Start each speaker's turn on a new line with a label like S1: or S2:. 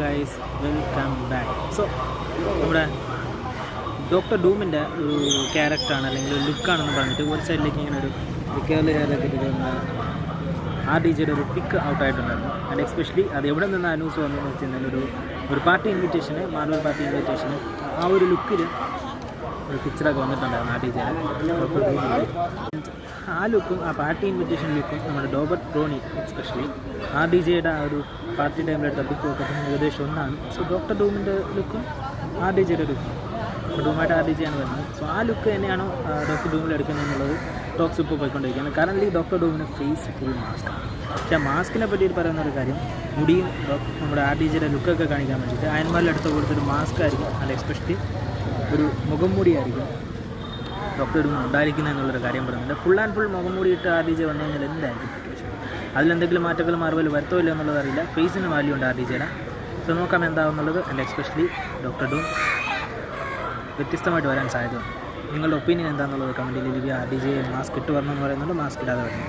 S1: Guys, welcome back. So നമ്മുടെ doctor ഡൂമിൻ്റെ ഒരു ക്യാരക്ടറാണ് അല്ലെങ്കിൽ ഒരു ലുക്കാണെന്ന് പറഞ്ഞിട്ട് ഒരു സൈഡിലേക്ക് ഇങ്ങനെ ഒരു കേരള RDJയുടെ ഒരു പിക്ക് ഔട്ടായിട്ടുണ്ടായിരുന്നു. ആൻഡ് എസ്പെഷ്യലി അത് എവിടെ നിന്ന് അനൗൺസ് വന്നതെന്ന് വെച്ച് കഴിഞ്ഞാൽ ഒരു പാർട്ടി ഇൻവിറ്റേഷന്, മാർവൽ പാർട്ടി ഇൻവിറ്റേഷന് ആ ഒരു ലുക്കിൽ ഒരു പിക്ചറൊക്കെ വന്നിട്ടുണ്ടായിരുന്നു RDJയുടെ ഡോക്ടർ ഡൂമിൻ്റെ. ആ ലുക്കും ആ പാർട്ടി ഇൻവിറ്റേഷൻ ലുക്കും നമ്മുടെ റോബർട്ട് ഡോണി എസ്പെഷ്യലി RDJയുടെ ആ ഒരു പാർട്ടി ടൈമിലെടുത്ത പിക്കും ഒക്കെ ഏകദേശം ഒന്നാണ്. സോ ഡോക്ടർ ഡൂമിൻ്റെ ലുക്കും RDJയുടെ ലുക്കും ഡൂമായിട്ട് RDJ ആണ് വരുന്നത്. സോ ആ ലുക്ക് തന്നെയാണോ ഡോക്ടർ ഡൂമിൽ എടുക്കുന്നത് എന്നുള്ളത് ടോക്സ് ഇപ്പോൾ പോയിക്കൊണ്ടിരിക്കുകയാണ്. കറൻറ്റ്ലി ഡോക്ടർ ഡൂമിന് ഫേസ് ഫുൾ മാസ്ക്. പക്ഷേ ആ മാസ്കിനെ പറ്റിയിട്ട് പറയുന്ന ഒരു കാര്യം, മുടിയും നമ്മുടെ RDJയുടെ ലുക്കൊക്കെ കാണിക്കാൻ വേണ്ടിയിട്ട് അയന്മാരിലെടുത്ത് കൊടുത്തൊരു മാസ്ക് ആയിരിക്കും, അല്ല എസ്പെഷ്യലി ഒരു മുഖം മൂടിയായിരിക്കും ഡോക്ടർ ഡൂം ഉണ്ടായിരിക്കുന്നത് എന്നുള്ളൊരു കാര്യം പറയുന്നുണ്ട്. ഫുൾ ആൻഡ് ഫുൾ മുഖം മൂടിയിട്ട് RDJ വന്നു കഴിഞ്ഞാൽ എന്തായിരിക്കും സിറ്റുവേഷൻ, അതിലെന്തെങ്കിലും മാറ്റങ്ങൾ മാർവൽ വരുത്തോ ഇല്ല എന്നുള്ളത് അറിയില്ല. ഫേസിന് വാല്യൂ ഉണ്ട് RDJയുടെ. സോ നോക്കാം എന്താവുന്നുള്ളത്. ആൻഡ് എസ്പെഷ്യലി ഡോക്ടർ ഡൂം വ്യത്യസ്തമായിട്ട് വരാൻ സാധ്യതയുണ്ട്. നിങ്ങളുടെ ഒപ്പീനിയൻ എന്താണെന്നുള്ളത് കമൻറ്റിൽ ലിവിയ. RDJ മാസ്ക് ഇട്ട് വരണമെന്ന് പറയുന്നുണ്ട്, മാസ്ക് ഇടാതെ വരണം.